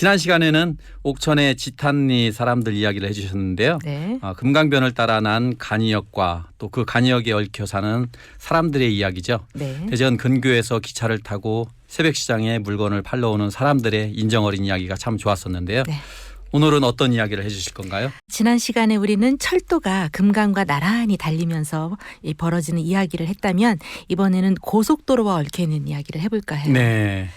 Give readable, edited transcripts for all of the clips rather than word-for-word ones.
지난 시간에는 옥천의 지탄리 사람들 이야기를 해주셨는데요. 네. 금강변을 따라 난 간이역과 또 그 간이역에 얽혀 사는 사람들의 이야기죠. 네. 대전 근교에서 기차를 타고 새벽시장에 물건을 팔러 오는 사람들의 인정어린 이야기가 참 좋았었는데요. 네. 오늘은 어떤 이야기를 해주실 건가요? 지난 시간에 우리는 철도가 금강과 나란히 달리면서 벌어지는 이야기를 했다면 이번에는 고속도로와 얽혀있는 이야기를 해볼까 해요. 네.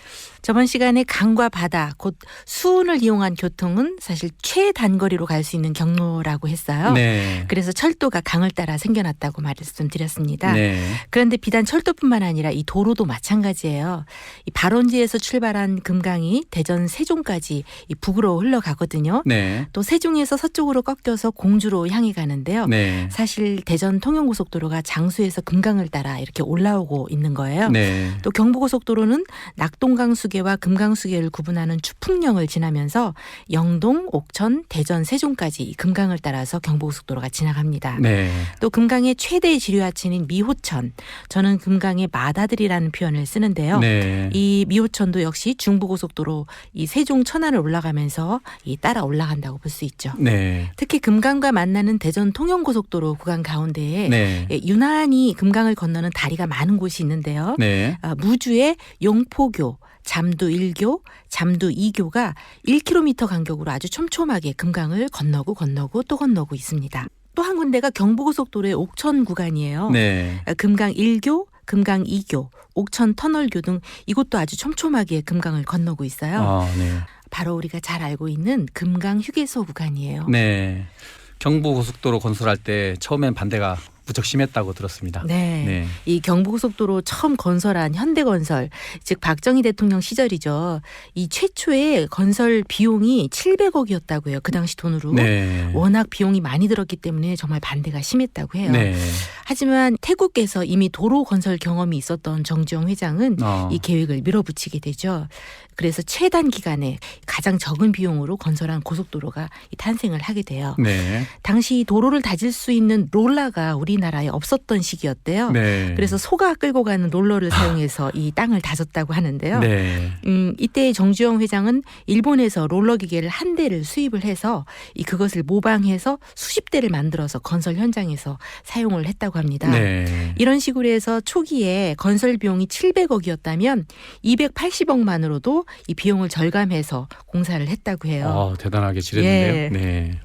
저번 시간에 강과 바다, 곧 수운을 이용한 교통은 사실 최단거리로 갈 수 있는 경로라고 했어요. 네. 그래서 철도가 강을 따라 생겨났다고 말씀드렸습니다. 네. 그런데 비단 철도뿐만 아니라 이 도로도 마찬가지예요. 이 발원지에서 출발한 금강이 대전 세종까지 이 북으로 흘러가거든요. 네. 또 세종에서 서쪽으로 꺾여서 공주로 향해 가는데요. 네. 사실 대전 통영고속도로가 장수에서 금강을 따라 이렇게 올라오고 있는 거예요. 네. 또 경부고속도로는 낙동강수계와 금강수계를 구분하는 추풍령을 지나면서 영동, 옥천, 대전, 세종까지 이 금강을 따라서 경부고속도로가 지나갑니다. 네. 또 금강의 최대 지류하천인 미호천, 저는 금강의 마다들이라는 표현을 쓰는데요. 네. 이 미호천도 역시 중부고속도로 이 세종 천안을 올라가면서 이 따라 올라간다고 볼 수 있죠. 네. 특히 금강과 만나는 대전 통영고속도로 구간 가운데에 네. 유난히 금강을 건너는 다리가 많은 곳이 있는데요. 네. 무주의 용포교, 잠두 1교, 잠두 2교가 1km 간격으로 아주 촘촘하게 금강을 건너고 또 건너고 있습니다. 또 한 군데가 경부고속도로의 옥천 구간이에요. 네. 금강 1교, 금강 2교, 옥천 터널교 등 이곳도 아주 촘촘하게 금강을 건너고 있어요. 아, 네. 바로 우리가 잘 알고 있는 금강 휴게소 구간이에요. 네. 경부고속도로 건설할 때 처음엔 반대가 무척 심했다고 들었습니다. 네. 네. 이 경부고속도로 처음 건설한 현대건설, 즉 박정희 대통령 시절이죠. 이 최초의 건설 비용이 700억이었다고 해요. 그 당시 돈으로. 네. 워낙 비용이 많이 들었기 때문에 정말 반대가 심했다고 해요. 네. 하지만 태국에서 이미 도로 건설 경험이 있었던 정주영 회장은 어. 이 계획을 밀어붙이게 되죠. 그래서 최단 기간에 가장 적은 비용으로 건설한 고속도로가 탄생을 하게 돼요. 네. 당시 도로를 다질 수 있는 롤러가 우리나라에 없었던 시기였대요. 네. 그래서 소가 끌고 가는 롤러를 사용해서 이 땅을 다졌다고 하는데요. 네. 이때 정주영 회장은 일본에서 롤러 기계를 한 대를 수입을 해서 그것을 모방해서 수십 대를 만들어서 건설 현장에서 사용을 했다고 합니다. 네. 이런 식으로 해서 초기에 건설 비용이 700억이었다면 280억만으로도 이 비용을 절감해서 공사를 했다고 해요. 대단하게 지렸는데요. 예. 네.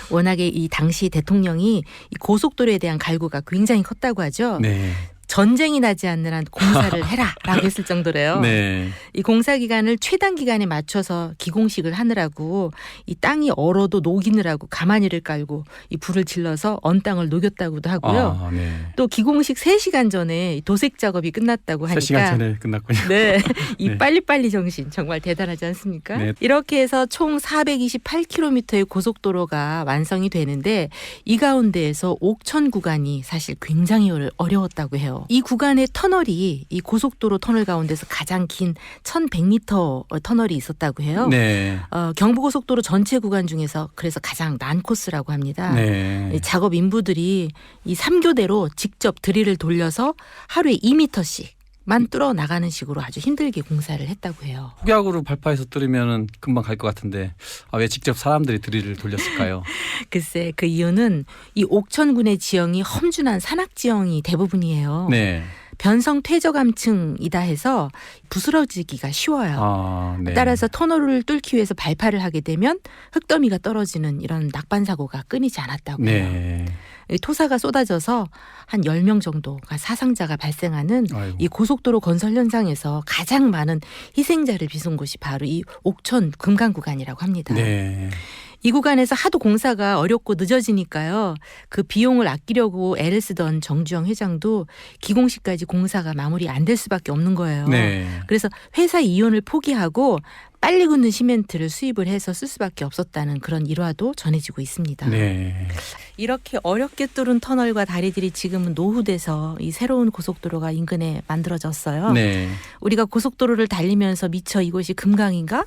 워낙에 이 당시 대통령이 이 고속도로에 대한 갈구가 굉장히 컸다고 하죠. 네. 전쟁이 나지 않는 한 공사를 해라라고 했을 정도래요. 네. 이 공사 기간을 최단 기간에 맞춰서 기공식을 하느라고 이 땅이 얼어도 녹이느라고 가마니를 깔고 이 불을 질러서 언 땅을 녹였다고도 하고요. 네. 또 기공식 3시간 전에 도색 작업이 끝났다고 하니까 3시간 전에 끝났군요. 네. 이 네. 빨리빨리 정신 정말 대단하지 않습니까? 네. 이렇게 해서 총 428km의 고속도로가 완성이 되는데 이 가운데에서 옥천 구간이 사실 굉장히 어려웠다고 해요. 이 구간의 터널이 이 고속도로 터널 가운데서 가장 긴 1100m 터널이 있었다고 해요. 네. 경부고속도로 전체 구간 중에서 그래서 가장 난 코스라고 합니다. 네. 이 작업 인부들이 이 3교대로 직접 드릴을 돌려서 하루에 2m씩만 뚫어 나가는 식으로 아주 힘들게 공사를 했다고 해요. 폭약으로 발파해서 뚫으면 금방 갈 것 같은데 왜 직접 사람들이 드릴을 돌렸을까요? 글쎄 그 이유는 이 옥천군의 지형이 험준한 산악 지형이 대부분이에요. 네. 변성 퇴적암층이다 해서 부스러지기가 쉬워요. 네. 따라서 터널을 뚫기 위해서 발파를 하게 되면 흙더미가 떨어지는 이런 낙반 사고가 끊이지 않았다고 해요. 네. 토사가 쏟아져서 한 10명 정도가 사상자가 발생하는 아이고. 이 고속도로 건설 현장에서 가장 많은 희생자를 빚은 곳이 바로 이 옥천 금강 구간이라고 합니다. 네. 이 구간에서 하도 공사가 어렵고 늦어지니까요. 그 비용을 아끼려고 애를 쓰던 정주영 회장도 기공식까지 공사가 마무리 안 될 수밖에 없는 거예요. 네. 그래서 회사 이혼을 포기하고 빨리 굳는 시멘트를 수입을 해서 쓸 수밖에 없었다는 그런 일화도 전해지고 있습니다. 네. 이렇게 어렵게 뚫은 터널과 다리들이 지금은 노후돼서 이 새로운 고속도로가 인근에 만들어졌어요. 네. 우리가 고속도로를 달리면서 미처 이곳이 금강인가?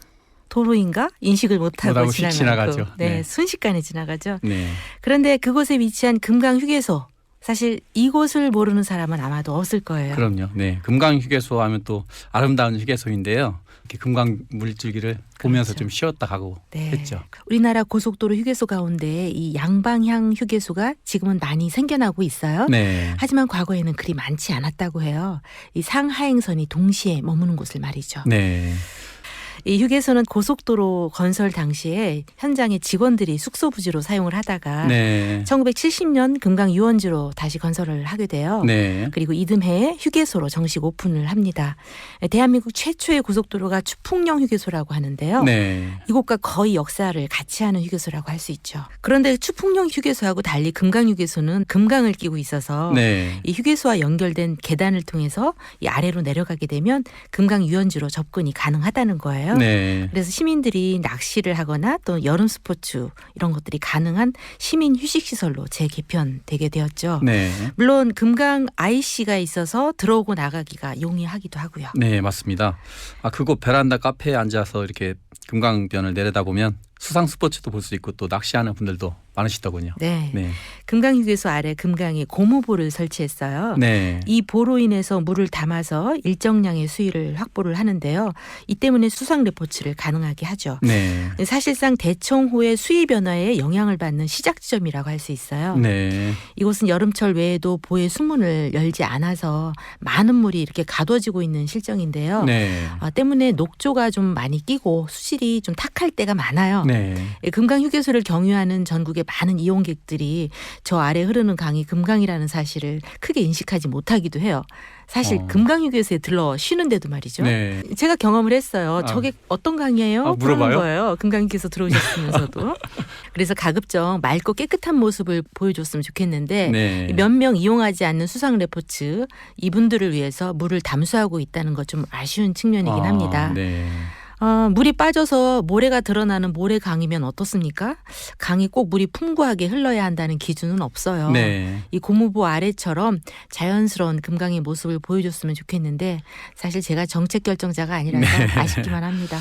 도로인가? 인식을 못하고 지나가죠. 네, 네. 순식간에 지나가죠. 네. 그런데 그곳에 위치한 금강 휴게소 사실 이곳을 모르는 사람은 아마도 없을 거예요. 그럼요. 네. 금강 휴게소 하면 또 아름다운 휴게소인데요. 이렇게 금강 물줄기를 보면서 그렇죠. 좀 쉬었다 가고 네. 했죠. 우리나라 고속도로 휴게소 가운데 이 양방향 휴게소가 지금은 많이 생겨나고 있어요. 네. 하지만 과거에는 그리 많지 않았다고 해요. 이 상하행선이 동시에 머무는 곳을 말이죠. 네. 이 휴게소는 고속도로 건설 당시에 현장의 직원들이 숙소 부지로 사용을 하다가 네. 1970년 금강 유원지로 다시 건설을 하게 돼요. 네. 그리고 이듬해에 휴게소로 정식 오픈을 합니다. 대한민국 최초의 고속도로가 추풍령 휴게소라고 하는데요. 네. 이곳과 거의 역사를 같이 하는 휴게소라고 할 수 있죠. 그런데 추풍령 휴게소하고 달리 금강 휴게소는 금강을 끼고 있어서 네. 이 휴게소와 연결된 계단을 통해서 이 아래로 내려가게 되면 금강 유원지로 접근이 가능하다는 거예요. 네. 그래서 시민들이 낚시를 하거나 또 여름 스포츠 이런 것들이 가능한 시민 휴식 시설로 재개편되게 되었죠. 네. 물론 금강 IC가 있어서 들어오고 나가기가 용이하기도 하고요. 네, 맞습니다. 그곳 베란다 카페에 앉아서 이렇게 금강변을 내려다보면 수상 스포츠도 볼 수 있고 또 낚시하는 분들도 많으시더군요. 네. 네. 금강 휴게소 아래 금강에 고무보를 설치했어요. 네. 이 보로 인해서 물을 담아서 일정량의 수위를 확보를 하는데요. 이 때문에 수상 레포츠를 가능하게 하죠. 네. 사실상 대청호의 수위 변화에 영향을 받는 시작 지점이라고 할 수 있어요. 네. 이곳은 여름철 외에도 보의 수문을 열지 않아서 많은 물이 이렇게 가둬지고 있는 실정인데요. 네. 때문에 녹조가 좀 많이 끼고 수질이 좀 탁할 때가 많아요. 네. 금강 휴게소를 경유하는 전국의 많은 이용객들이 저 아래 흐르는 강이 금강이라는 사실을 크게 인식하지 못하기도 해요. 사실 금강 휴게소에 들러 쉬는데도 말이죠. 네. 제가 경험을 했어요. 저게 어떤 강이에요? 물어봐요? 그러는 거예요. 금강 휴게소 들어오셨으면서도. 그래서 가급적 맑고 깨끗한 모습을 보여줬으면 좋겠는데 네. 몇 명 이용하지 않는 수상 레포츠 이분들을 위해서 물을 담수하고 있다는 것 좀 아쉬운 측면이긴 합니다. 네. 물이 빠져서 모래가 드러나는 모래강이면 어떻습니까? 강이 꼭 물이 풍부하게 흘러야 한다는 기준은 없어요. 네. 이 고무보 아래처럼 자연스러운 금강의 모습을 보여줬으면 좋겠는데 사실 제가 정책 결정자가 아니라서 아쉽기만 합니다.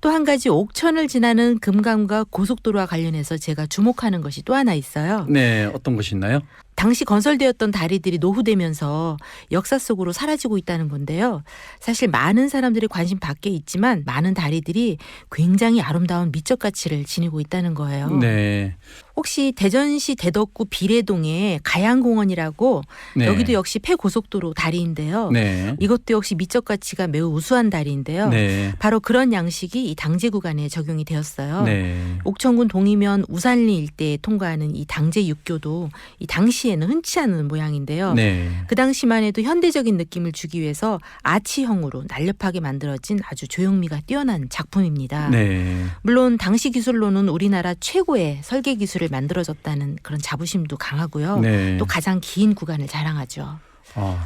또 한 가지 옥천을 지나는 금강과 고속도로와 관련해서 제가 주목하는 것이 또 하나 있어요. 네. 어떤 것이 있나요? 당시 건설되었던 다리들이 노후되면서 역사 속으로 사라지고 있다는 건데요. 사실 많은 사람들이 관심 밖에 있지만 많은 다리들이 굉장히 아름다운 미적 가치를 지니고 있다는 거예요. 네. 혹시 대전시 대덕구 비례동에 가양공원이라고 네. 여기도 역시 폐고속도로 다리인데요. 네. 이것도 역시 미적 가치가 매우 우수한 다리인데요. 네. 바로 그런 양식이 이 당제 구간에 적용이 되었어요. 네. 옥천군 동이면 우산리 일대에 통과하는 이 당제 육교도 이 당시에는 흔치 않은 모양인데요. 네. 그 당시만 해도 현대적인 느낌을 주기 위해서 아치형으로 날렵하게 만들어진 아주 조형미가 뛰어난 작품입니다. 네. 물론 당시 기술로는 우리나라 최고의 설계 기술을 만들어졌다는 그런 자부심도 강하고요. 네. 또 가장 긴 구간을 자랑하죠.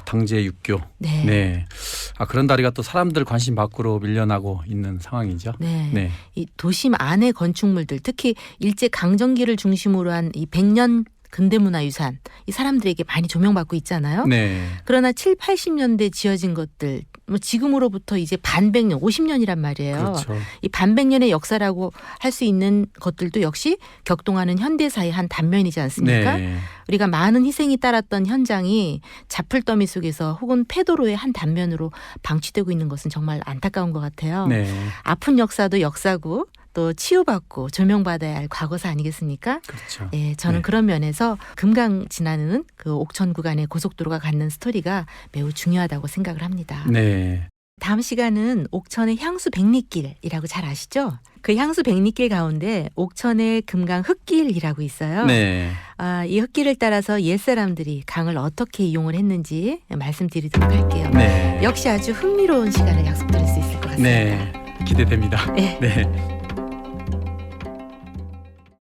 당제 육교. 네. 네. 그런 다리가 또 사람들 관심 밖으로 밀려나고 있는 상황이죠. 네. 네. 이 도심 안의 건축물들 특히 일제 강점기를 중심으로 한 이 100년 근대문화유산 이 사람들에게 많이 조명받고 있잖아요. 네. 그러나 7, 80년대 지어진 것들 지금으로부터 이제 반백년, 50년이란 말이에요. 그렇죠. 이 반백년의 역사라고 할 수 있는 것들도 역시 격동하는 현대사의 한 단면이지 않습니까? 네. 우리가 많은 희생이 따랐던 현장이 자풀더미 속에서 혹은 폐도로의 한 단면으로 방치되고 있는 것은 정말 안타까운 것 같아요. 네. 아픈 역사도 역사고 또 치유받고 조명받아야 할 과거사 아니겠습니까? 그렇죠. 예, 저는 네. 그런 면에서 금강 지나는 그 옥천 구간의 고속도로가 갖는 스토리가 매우 중요하다고 생각을 합니다. 네. 다음 시간은 옥천의 향수 백리길이라고 잘 아시죠? 그 향수 백리길 가운데 옥천의 금강 흙길이라고 있어요. 네. 이 흙길을 따라서 옛사람들이 강을 어떻게 이용을 했는지 말씀드리도록 할게요. 네. 역시 아주 흥미로운 시간을 약속드릴 수 있을 것 같습니다. 네. 기대됩니다. 네. 네.